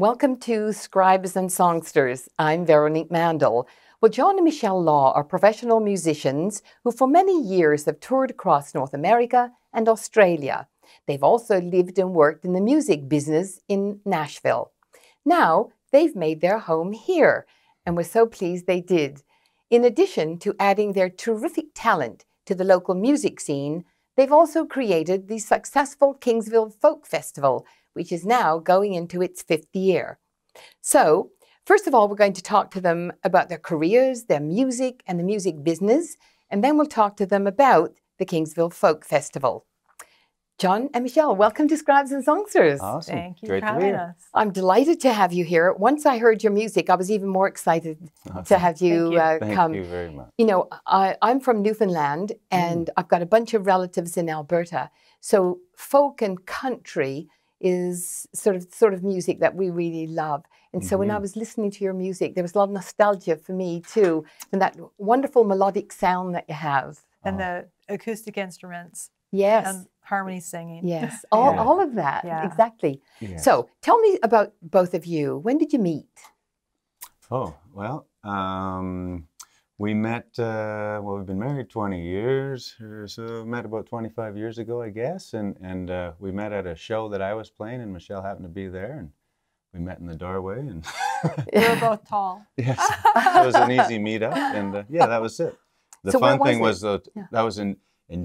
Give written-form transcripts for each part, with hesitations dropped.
Welcome to Scribes and Songsters. I'm Veronique Mandel. Well, John and Michele Law are professional musicians who for many years have toured across North America and Australia. They've also lived and worked in the music business in Nashville. Now, they've made their home here, and we're so pleased they did. In addition to adding their terrific talent to the local music scene, they've also created the successful Kingsville Folk Festival, which is now going into its 5th year. So, first of all, we're going to talk to them about their careers, their music, and the music business, and then we'll talk to them about the Kingsville Folk Festival. John and Michele, welcome to Scribes and Songsters. Awesome. Thank you Great for to be having here. us. I'm delighted to have you here. Once I heard your music, I was even more excited to have you, Thank come. you very much. You know, I'm from Newfoundland, and I've got a bunch of relatives in Alberta. So folk and country is sort of music that we really love. And so when I was listening to your music, there was a lot of nostalgia for me too, and that wonderful melodic sound that you have. And the acoustic instruments. Yes. And harmony singing. Yes. All of that. Yeah. Exactly. Yes. So tell me about both of you. When did you meet? Oh, well, we met, well, we've been married 20 years, so met about 25 years ago, I guess, and we met at a show that I was playing, and Michele happened to be there, and we met in the doorway, and We were both tall. yes, it was an easy meetup, and yeah, that was it. The So where fun thing was was, Yeah. that was in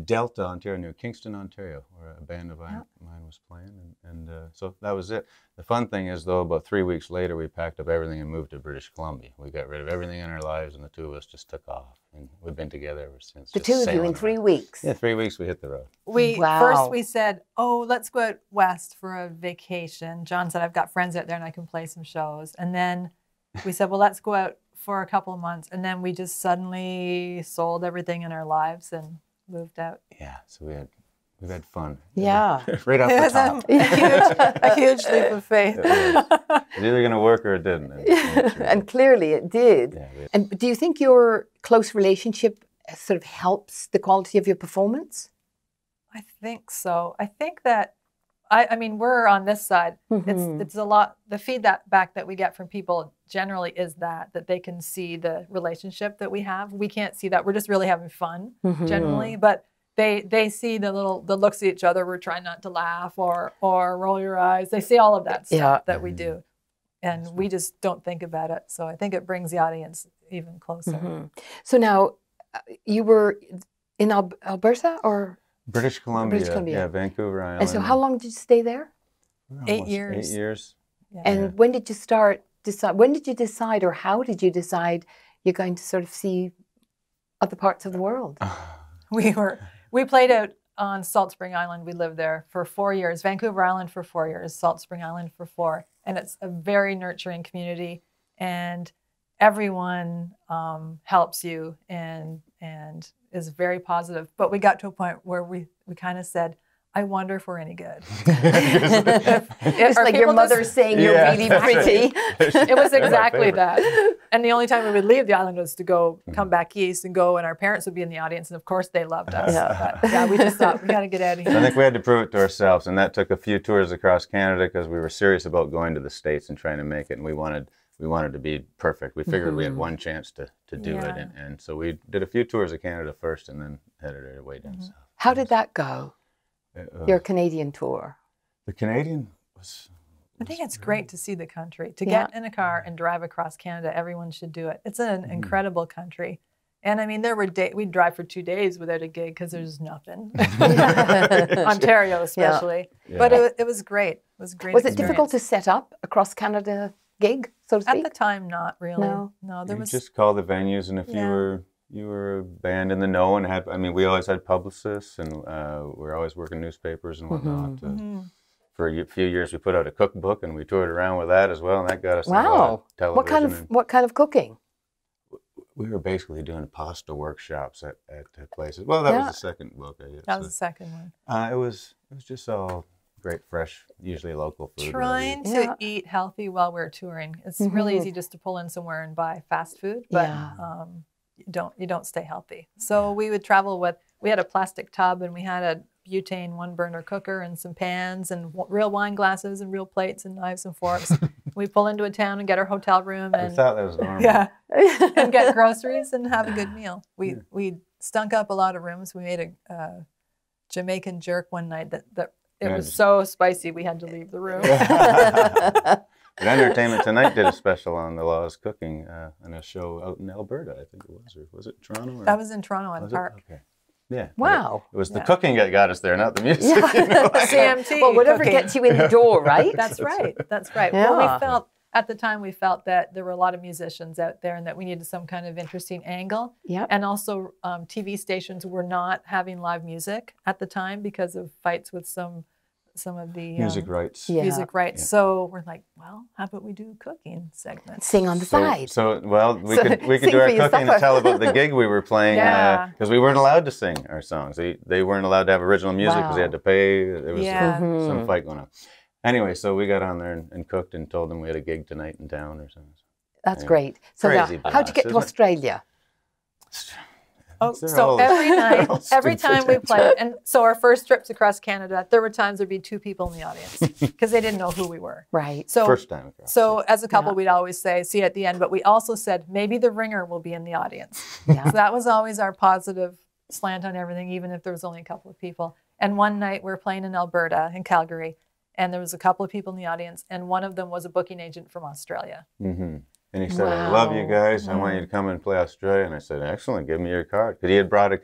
Delta, Ontario, near Kingston, Ontario, where a band of mine was playing, and so that was it. The fun thing is, though, about 3 weeks later, we packed up everything and moved to British Columbia. We got rid of everything in our lives, and the two of us just took off, and we've been together ever since. The just two of you sailing in around. 3 weeks. Yeah, 3 weeks we hit the road. Wow. First we said, oh, let's go out west for a vacation. John said, I've got friends out there and I can play some shows. And then we said, well, let's go out for a couple of months. And then we just suddenly sold everything in our lives and moved out. Yeah, so we've had fun. Yeah. Right off It the was top. a huge leap of faith. It was either going to work or it didn't. And clearly it did. Yeah, And do you think your close relationship sort of helps the quality of your performance? I think so. I think that, I mean, we're on this side. It's a lot, the feedback that we get from people generally is that they can see the relationship that we have. We can't see that. We're just really having fun generally, but they see the looks at each other. We're trying not to laugh or roll your eyes. They see all of that stuff that we do. And we just don't think about it. So I think it brings the audience even closer. So now, you were in Alberta or? British Columbia, British Columbia. yeah, Vancouver Island. And so how long did you stay there? Almost 8 years. 8 years. Yeah. And when did you when did you decide, or how did you decide you're going to sort of see other parts of the world? We played out on Salt Spring Island. We lived there for 4 years. Vancouver Island for 4 years, Salt Spring Island for 4. And it's a very nurturing community, and everyone helps you and is very positive. But we got to a point where we kind of said, I wonder if we're any good. It's like your mother saying you're really pretty. It was exactly that. And the only time we would leave the island was to go come back east and go, and our parents would be in the audience, and of course they loved us. Yeah. But yeah, we just thought we got to get out of I here. think we had to prove it to ourselves, and that took a few tours across Canada because we were serious about going to the States and trying to make it, and we wanted to be perfect. We figured we had one chance to do it, and so we did a few tours of Canada first, and then headed our way down south. How did that go? Your Canadian tour? The Canadian was I think it's great to see the country. To get in a car and drive across Canada, everyone should do it. It's an incredible country. And I mean, there were we'd drive for 2 days without a gig because there's nothing. Ontario especially. Yeah. But it was great. It was a great Was it experience. difficult to set up a cross Canada gig, so to At speak? the time, not really. No. There you was just call the venues, and if Yeah. you were a band in the know and had, I mean, we always had publicists, and we were always working newspapers and whatnot. For a few years, we put out a cookbook, and we toured around with that as well, and that got us a lot of television. What kind of cooking? We were basically doing pasta workshops at places. Well, that was the second book, I guess. that was the second one. It was just all great, fresh, usually local food. Trying to eat healthy while we're touring. It's really easy just to pull in somewhere and buy fast food, but you don't stay healthy. So we would travel with. We had a plastic tub, and we had butane 1-burner cooker and some pans and real wine glasses and real plates and knives and forks. We pull into a town and get our hotel room and We thought that was normal. yeah, and get groceries and have a good meal. We stunk up a lot of rooms. We made a Jamaican jerk one night that it was so spicy we had to leave the room. But Entertainment Tonight did a special on the laws cooking in a show out in Alberta, I think it was. Or was it Toronto? Or? That was in Toronto on Park. Okay. Yeah. Wow. It was the cooking that got us there, not the music. Yeah. You know? CMT. Well, whatever cooking. gets you in the door, right? That's right. That's right. Yeah. Well, we felt at the time that there were a lot of musicians out there and that we needed some kind of interesting angle. Yeah. And also TV stations were not having live music at the time because of fights with some of the Music rights. Yeah. music rights. Yeah. So we're like, well, how about we do cooking segments? Sing on the side. Well, we could sing do our for your cooking supper. and tell about the gig we were playing Yeah. because we weren't allowed to sing our songs. They weren't allowed to have original music because they had to pay. There was Yeah. some fight going on. Anyway, so we got on there and cooked and told them we had a gig tonight in town or something. That's Yeah. great. So now, Crazy how'd you get blast, to isn't it? Australia? Oh, They're so all- every night, all every stupid. time we played, and so our first trips across Canada, there were times there'd be 2 people in the audience because they didn't know who we were. Right. So First time across. So as a couple, Yeah. we'd always say, see you at the end, but we also said, maybe the ringer will be in the audience. Yeah. So that was always our positive slant on everything, even if there was only a couple of people. And one night we're playing in Alberta, in Calgary, and there was a couple of people in the audience, and one of them was a booking agent from Australia. Mm-hmm. And he said, I love you guys. I want you to come and play Australia. And I said, excellent, give me your card. Because he had brought one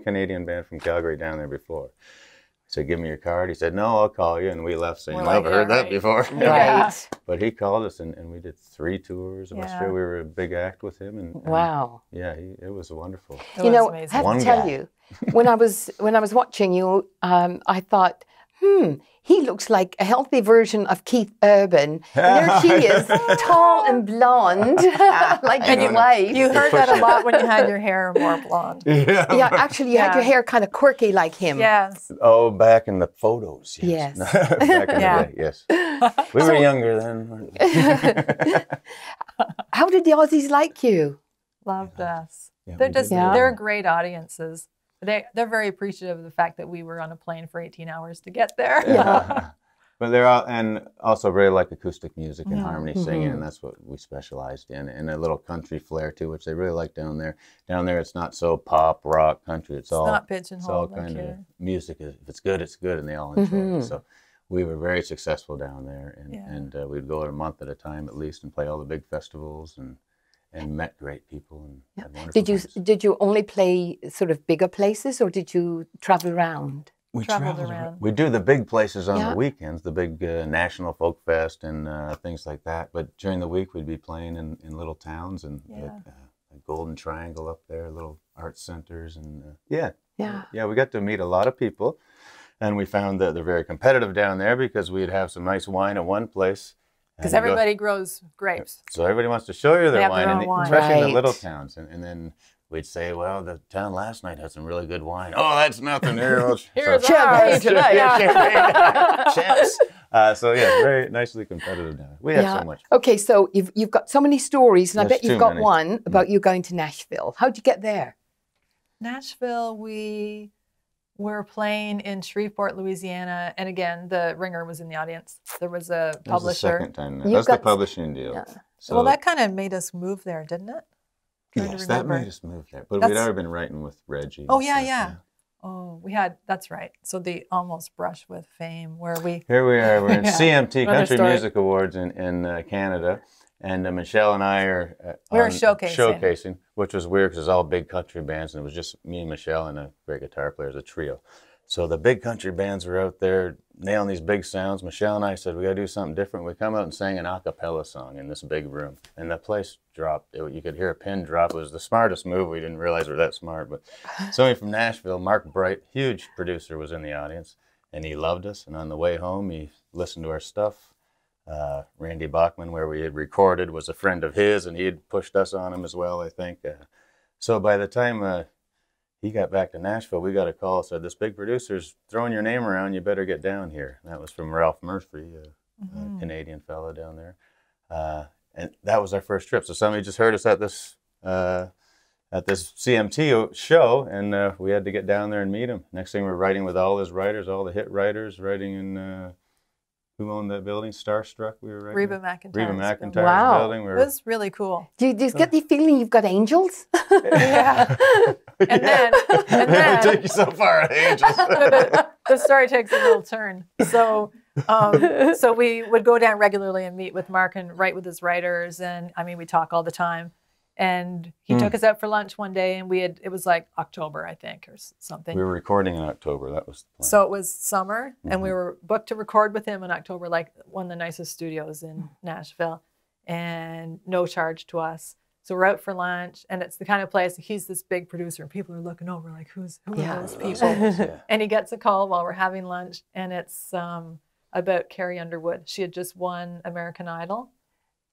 Canadian band from Calgary down there before. I said, give me your card. He said, no, I'll call you. And we left saying, We're well, like, I've heard yeah, that right. before. Yeah. Right. But he called us and we did 3 tours of Yeah. Australia. We were a big act with him. And Wow. yeah, it was wonderful. It You was know, amazing. I have One to tell guy. you, when I was watching you, I thought, he looks like a healthy version of Keith Urban. And there she is, tall and blonde, like And his you- wife. You heard that a lot when you had your hair more blonde. Yeah, actually, you had your Yeah. hair kind of quirky like him. Yes. Oh, back in the photos. Yes. Back in Yeah. the day, yes. We were younger then. weren't we? How did the Aussies like you? Loved us. Yeah, They're we just, did. they're great audiences. They're very appreciative of the fact that we were on a plane for 18 hours to get there. Yeah. But they're all, and also really like acoustic music and Mhm. harmony singing, and that's what we specialized in. And a little country flair too, which they really like down there. Down there, it's not so pop, rock, country. It's all not it's all pigeonholed like kind of here. music. If it's good, it's good, and they all enjoy Mhm. it. So we were very successful down there, and Yeah. we'd go a month at a time at least and play all the big festivals and met great people and had wonderful times. Did you only play sort of bigger places, or did you travel around? We traveled traveled around. We do the big places on Yeah. the weekends, the big National Folk Fest and things like that. But during the week, we'd be playing in little towns and Yeah. a Golden Triangle up there, little art centers, and Yeah. we got to meet a lot of people, and we found that they're very competitive down there because we'd have some nice wine at one place. Because and you go- everybody grows grapes. so everybody wants to show you They their have wine, their and own wine. especially in the Right. little towns. And then we'd say, well, the town last night had some really good wine. Oh, that's nothing. Here, Here's Champagne ours. tonight. Yeah. Champs. So yeah, very nicely competitive now. We had Yeah. so much. Okay, so you've got so many stories, and I There's bet you've too got many. one about you going to Nashville. How'd you get there? Nashville, we were playing in Shreveport, Louisiana. And again, the ringer was in the audience. There was a That was the publisher. second time. You That's the got- publishing deal. Yeah. So Well, that kind of made us move there, didn't it? Trying to yes, that remember. made us move there. But we'd That's- already been writing with Reggie. and Oh, yeah, stuff, yeah. Oh, that's right. So the Almost Brush with Fame, where we, Here we are. We're in Yeah. CMT Another Country story. Music Awards in Canada. And Michele and I are We were on showcasing. which was weird because it was all big country bands, and it was just me and Michele and a great guitar player as a trio. So the big country bands were out there nailing these big sounds. Michele and I said, we got to do something different. We come out and sang an a cappella song in this big room, and the place dropped. You could hear a pin drop. It was the smartest move. We didn't realize we were that smart. But somebody from Nashville, Mark Bright, huge producer, was in the audience, and he loved us. And on the way home, he listened to our stuff. Randy Bachman, where we had recorded, was a friend of his, and he had pushed us on him as well, I think. So by the time he got back to Nashville, we got a call, said, this big producer's throwing your name around, you better get down here. And that was from Ralph Murphy, a Canadian fellow down there. And that was our first trip. So somebody just heard us at this at this CMT show, and we had to get down there and meet him. Next thing, we're writing with all his writers, all the hit writers, writing in who owned that building? Starstruck. We were writing. Reba McEntire's Wow. building. It was really cool. Do you just get the feeling you've got angels? Yeah. And then It took you so far, Angels. the story takes a little turn. So so we would go down regularly and meet with Mark and write with his writers, and I mean we talk all the time. And he took us out for lunch one day, and it was like October, I think, or something. We were recording in October. That was the plan. So it was summer, and we were booked to record with him in October, like one of the nicest studios in Nashville, and no charge to us. So we're out for lunch, and it's the kind of place, he's this big producer, and people are looking over like, who are those people? Yeah. And he gets a call while we're having lunch, and it's about Carrie Underwood. She had just won American Idol,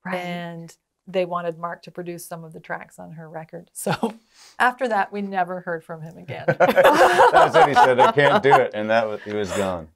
and they wanted Mark to produce some of the tracks on her record. So after that, we never heard from him again. That was it. He said, I can't do it. And he was gone.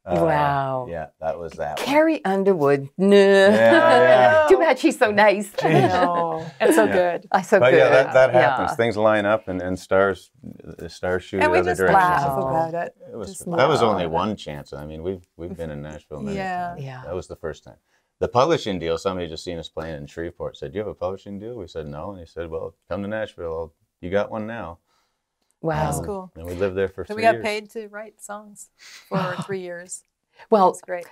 Wow. Yeah, that was that one. Carrie Underwood. No. Yeah. Too bad she's so nice. I know. And so good. So But good. yeah, that happens. Yeah. Things line up, and stars shoot And we other just directions. laugh Wow. about it. It was, Just that was laugh only about one chance. I mean, we've been in Nashville many times. Yeah. That was the first time. The publishing deal, somebody just seen us playing in Shreveport, said, do you have a publishing deal? We said, no. And he said, well, come to Nashville. You got one now. Wow. That's cool. And we lived there for So 3 we years. got paid to write songs for 3 years. Well, That's great.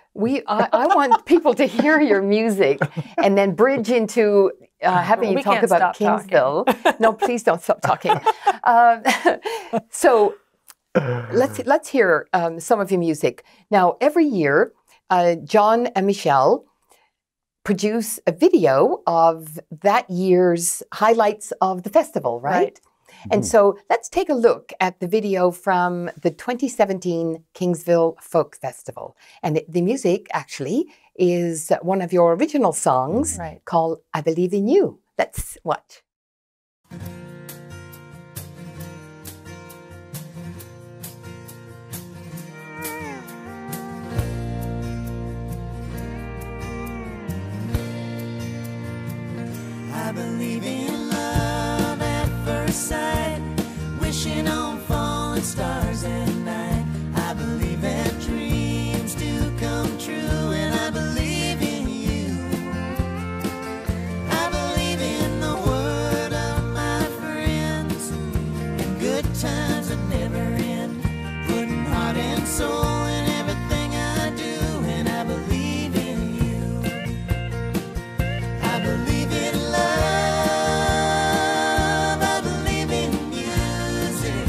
I want people to hear your music and then bridge into having you We talk can't about stop talking. Kingsville. No, please don't stop talking. So let's hear some of your music. Now, every year, John and Michele produce a video of that year's highlights of the festival, right? And so let's take a look at the video from the 2017 Kingsville Folk Festival. And the music actually is one of your original songs called I Believe in You. Let's watch. I believe in love at first sight, wishing on falling stars at night. I believe that dreams do come true, and I believe in you. I believe in the word of my friends, and good times that never end, putting heart and soul in everything I do, and I believe in you. I believe in love, I believe in music,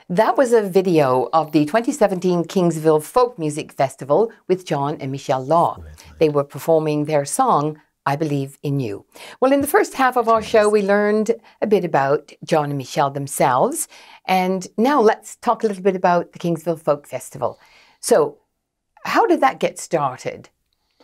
That was a video of the 2017 Kingsville Folk Music Festival with John and Michele Law. They were performing their song, I Believe in You. Well, in the first half of our show, we learned a bit about John and Michele themselves. And now let's talk a little bit about the Kingsville Folk Festival. So, how did that get started?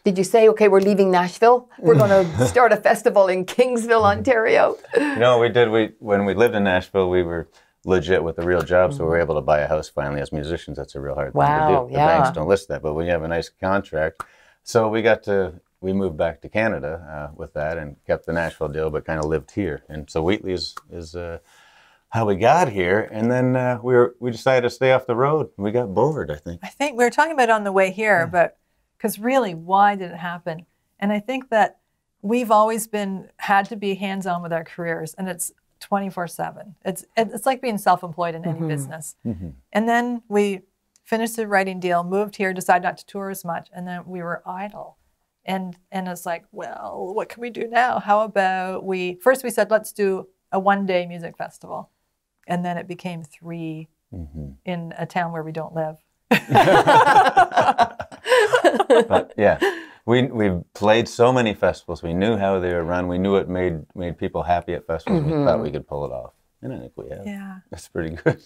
Did you say, okay, we're leaving Nashville, we're going to start a festival in Kingsville, Ontario? No, we did. When we lived in Nashville, we were legit with a real job, so we were able to buy a house finally. As musicians, that's a real hard thing to do. The banks don't list that, but when you have a nice contract. So we moved back to Canada with that and kept the Nashville deal, but kind of lived here. And so Wheatley is how we got here. And then we decided to stay off the road. We got bored, I think. I think we were talking about it on the way here, but because really, why did it happen? And I think that we've always had to be hands-on with our careers, and it's 24/7. It's like being self-employed in any business. And then we finished the writing deal, moved here, decided not to tour as much, and then we were idle. And it's like, well, what can we do now? How about first we said, let's do a one-day music festival. And then it became 3 in a town where we don't live. But yeah, we played so many festivals. We knew how they were run. We knew it made people happy at festivals. We thought we could pull it off. And I think we have. Yeah. That's pretty good.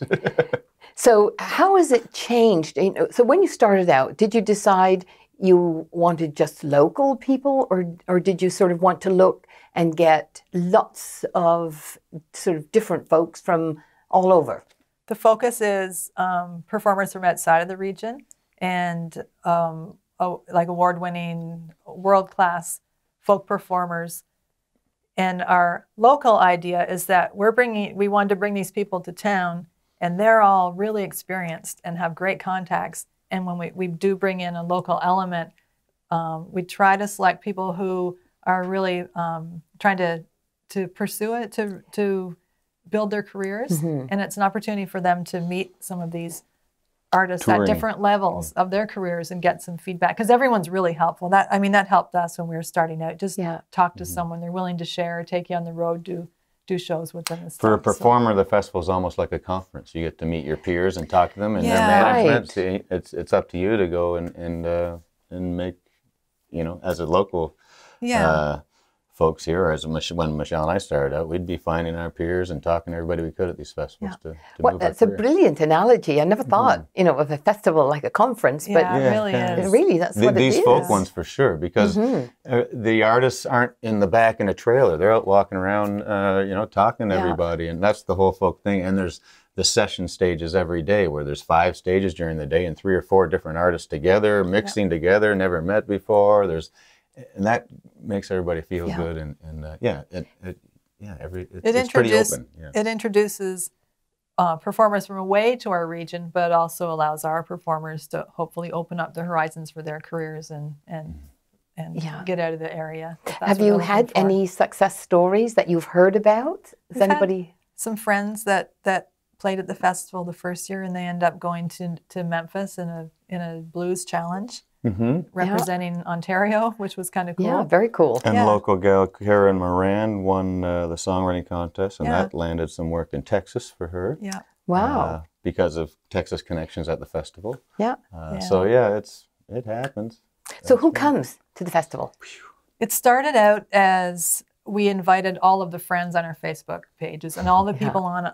So how has it changed? So when you started out, did you decide you wanted just local people, or did you sort of want to look and get lots of sort of different folks from all over? The focus is performers from outside of the region and like award-winning, world-class folk performers. And our local idea is that we wanted to bring these people to town, and they're all really experienced and have great contacts. And when we do bring in a local element, we try to select people who are really trying to pursue it, to build their careers. And it's an opportunity for them to meet some of these artists at different levels of their careers and get some feedback, because everyone's really helpful. That helped us when we were starting out. Just talk to someone. They're willing to share, take you on the road, do shows with them and stuff. For a performer, the festival is almost like a conference. You get to meet your peers and talk to them and their management. Right. It's up to you to go and make, as a local folks here, or when Michele and I started out, we'd be finding our peers and talking to everybody we could at these festivals to move that's a brilliant analogy. I never thought, of a festival like a conference, but it really is. Really, that's what it is. These folk ones for sure, because the artists aren't in the back in a trailer. They're out walking around, talking to everybody, and that's the whole folk thing. And there's the session stages every day, where there's 5 stages during the day and 3 or 4 different artists together, mixing together, never met before. And that makes everybody feel good, it's pretty open. It introduces performers from away to our region, but also allows our performers to hopefully open up the horizons for their careers and get out of the area. Have you had any success stories that you've heard about? We've had some friends that played at the festival the first year, and they end up going to Memphis in a blues challenge. Representing Ontario, which was kind of cool. Yeah, very cool. And local gal Karen Moran won the songwriting contest, and that landed some work in Texas for her. Yeah. Wow. Because of Texas connections at the festival. Yeah. So it happens. So who comes to the festival? It started out as we invited all of the friends on our Facebook pages and all the people on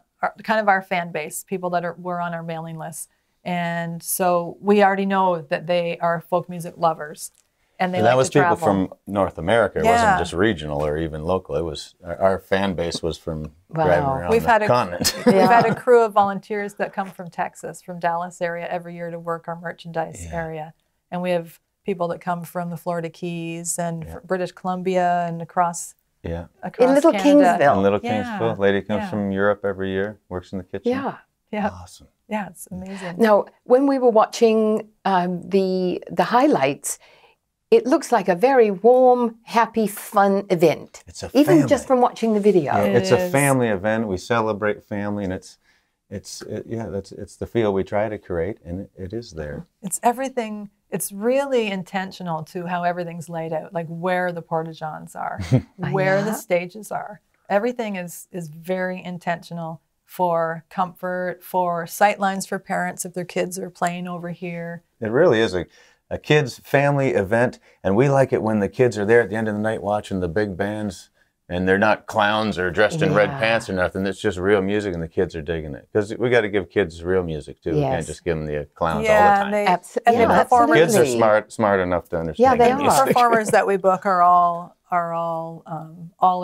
our fan base, people that were on our mailing list. And so we already know that they are folk music lovers, and that was people from North America. It wasn't just regional or even local. It was our fan base was from driving around the continent. We've had a crew of volunteers that come from Texas, from Dallas area every year to work our merchandise area, and we have people that come from the Florida Keys and British Columbia and across in Little Canada. Kingsville. In Little Kingsville, lady comes from Europe every year, works in the kitchen. Yeah. Awesome. Yeah, it's amazing. Now, when we were watching the highlights, it looks like a very warm, happy, fun event. It's a even just from watching the video. Yeah, it's a family event. We celebrate family, and it's the feel we try to create, and it is there. It's everything. It's really intentional to how everything's laid out, like where the porta-johns are, where the stages are. Everything is very intentional for comfort, for sightlines for parents if their kids are playing over here. It really is a kids' family event, and we like it when the kids are there at the end of the night watching the big bands, and they're not clowns or dressed in red pants or nothing. It's just real music, and the kids are digging it. Because we got to give kids real music, too. We can't just give them the clowns all the time. And the performers, kids are smart enough to understand. Yeah, they the are. music. The performers that we book are all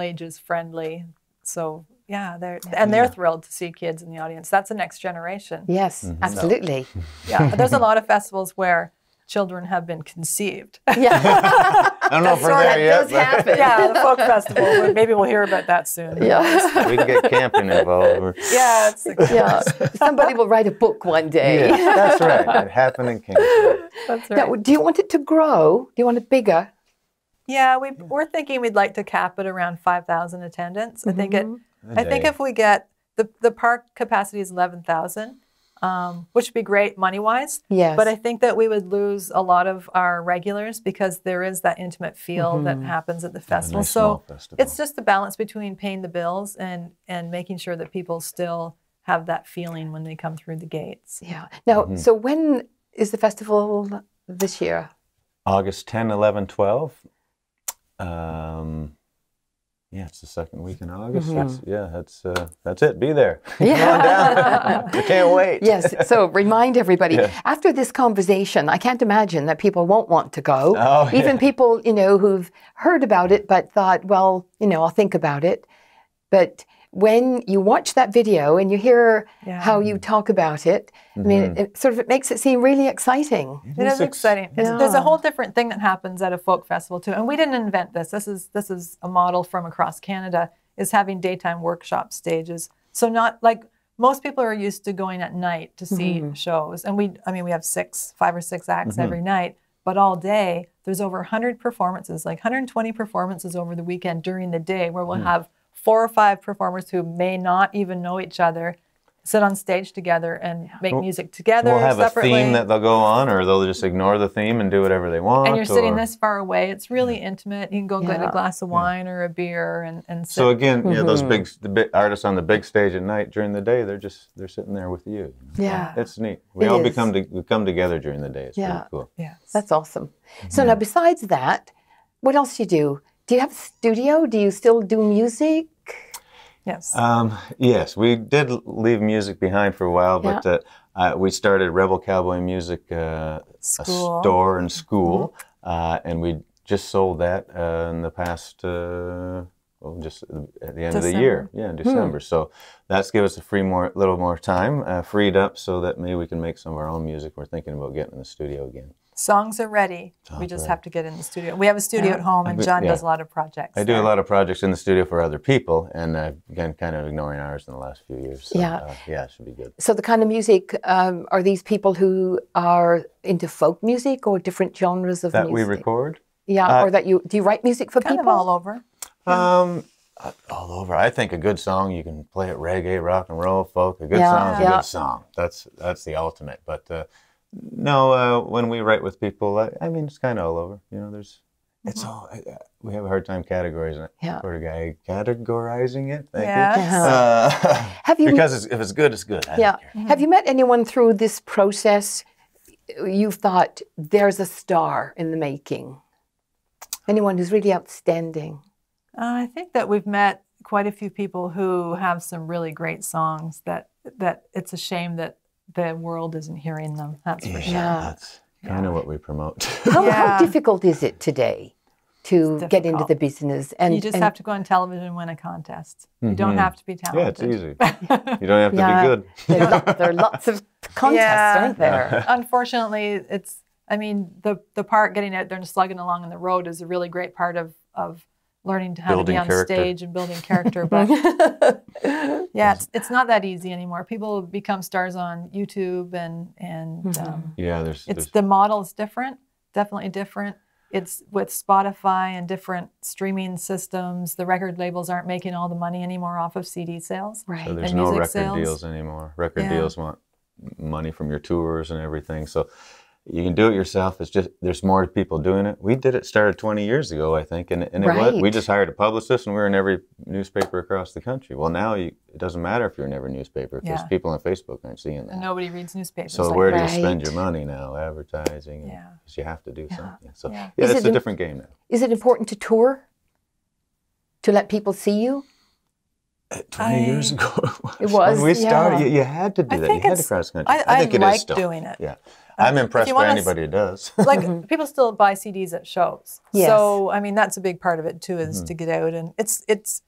ages friendly. So yeah, they're thrilled to see kids in the audience. That's the next generation. Yes, absolutely. Yeah, but there's a lot of festivals where children have been conceived. Yeah. I don't know if we're there yet. Does happen. Yeah, the folk festival. Maybe we'll hear about that soon. Yeah. We can get camping involved. Yeah, yeah. Somebody will write a book one day. Yeah, that's right. It happened in Kingsville. That's right. Now, do you want it to grow? Do you want it bigger? Yeah, we're thinking we'd like to cap it around 5,000 attendants. I think if we get the park capacity is 11,000. Which would be great money-wise. Yes. But I think that we would lose a lot of our regulars because there is that intimate feel that happens at the festival. Nice So small festival. it's just the balance between paying the bills and making sure that people still have that feeling when they come through the gates. Yeah. Now, so when is the festival this year? August 10, 11, 12. Yeah, it's the second week in August. That's it. Be there. Yeah. Come on down. I can't wait. Yes. So remind everybody, after this conversation, I can't imagine that people won't want to go. Oh, yeah. Even people, who've heard about it but thought, well, I'll think about it. But when you watch that video and you hear how you talk about it, I mean, it makes it seem really exciting. It is exciting. There's a whole different thing that happens at a folk festival too, and we didn't invent this. This is a model from across Canada. Is having daytime workshop stages. So not like most people are used to going at night to see shows, and we have 5 or 6 acts every night, but all day there's over 100 performances, like 120 performances over the weekend during the day, where we'll have 4 or 5 performers who may not even know each other sit on stage together and make music together. We'll have separately. a theme that they'll go on, or they'll just ignore the theme and do whatever they want. And you're sitting this far away. It's really intimate. You can go get a glass of wine or a beer and sit. So again, those the big artists on the big stage at night, during the day, they're sitting there with you. Yeah. It's neat. We come together during the day. It's pretty cool. Yes. That's awesome. So now, besides that, what else do you do? Do you have a studio? Do you still do music? Yes. Yes, we did leave music behind for a while, but we started Rebel Cowboy Music, a store and school, and we just sold that in the past, just at the end of the year. Yeah, in December. So that's give us a little more time, freed up so that maybe we can make some of our own music. We're thinking about getting in the studio again. Songs are ready. We just have to get in the studio. We have a studio at home, and John does a lot of projects. I do a lot of projects in the studio for other people, and I've been kind of ignoring ours in the last few years. So, it should be good. So the kind of music, are these people who are into folk music or different genres of music? That we record? Yeah, or that do you write music for kind people? Of all over. All over. I think a good song, you can play it reggae, rock and roll, folk. A good song is a good song. That's the ultimate. But no, when we write with people, I mean, it's kind of all over. It's all. We have a hard time categorizing it. Yeah. Categorizing it. Thank you. Have you? Because if it's good, it's good. I don't care. Have you met anyone through this process you've thought there's a star in the making? Anyone who's really outstanding? I think that we've met quite a few people who have some really great songs that it's a shame that the world isn't hearing them. That's for sure. That's kind of what we promote. How difficult is it today to get into the business? And you just have to go on television and win a contest. You don't have to be talented. Yeah, it's easy. You don't have to be good. There are lots of contests, aren't there? Unfortunately, the part getting out there and slugging along on the road is a really great part of learning how to be on stage and building character. But it's not that easy anymore. People become stars on YouTube and the model is different, definitely different. It's with Spotify and different streaming systems. The record labels aren't making all the money anymore off of CD sales. Right. So there's no record deals anymore. Record deals want money from your tours and everything. So you can do it yourself. It's just there's more people doing it. We did it, started 20 years ago, I think, and it was, we just hired a publicist, and we were in every newspaper across the country. Well, now it doesn't matter if you're in every newspaper because people on Facebook aren't seeing that. And nobody reads newspapers. So where do you spend your money now? Advertising. Because you have to do something. So it's a different game now. Is it important to tour? To let people see you? 20 years ago, it was. When we started, you had to do that. You had to cross country. I think it like is still. doing it. Yeah. I'm impressed by anybody who does. Like, people still buy CDs at shows. Yes. So, I mean, that's a big part of it, too, is to get out. And it's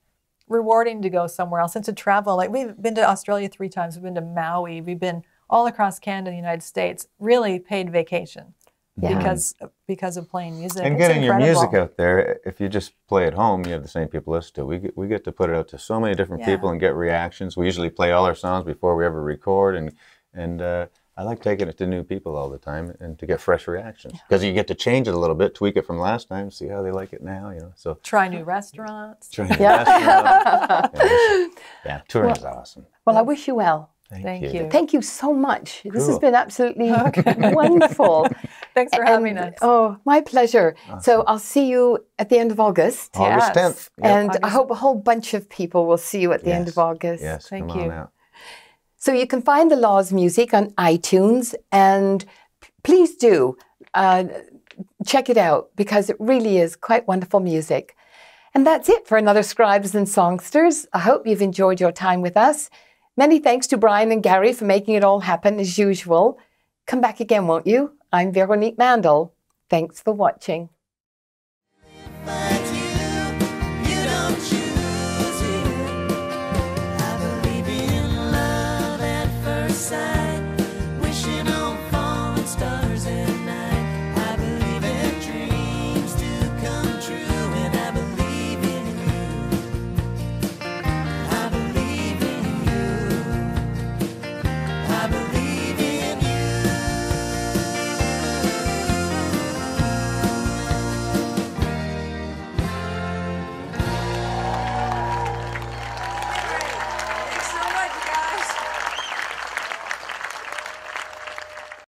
rewarding to go somewhere else and to travel. Like, we've been to Australia 3 times. We've been to Maui. We've been all across Canada and the United States. Really paid vacation because of playing music. And getting your music out there, if you just play at home, you have the same people listen to it. We get to put it out to so many different people and get reactions. We usually play all our songs before we ever record, and I like taking it to new people all the time and to get fresh reactions because you get to change it a little bit, tweak it from last time, see how they like it now. So try new restaurants. Yeah, touring is awesome. Well, I wish you well. Thank you. Thank you so much. Cool. This has been absolutely wonderful. Thanks for having us. Oh, my pleasure. Awesome. So I'll see you at the end of August. August 10th. Yep. And I hope a whole bunch of people will see you at the end of August. Yes, thank you. you. So you can find the Laws music on iTunes, and please do check it out because it really is quite wonderful music. And that's it for another Scribes and Songsters. I hope you've enjoyed your time with us. Many thanks to Brian and Gary for making it all happen as usual. Come back again, won't you? I'm Veronique Mandel. Thanks for watching. I believe in love at first sight.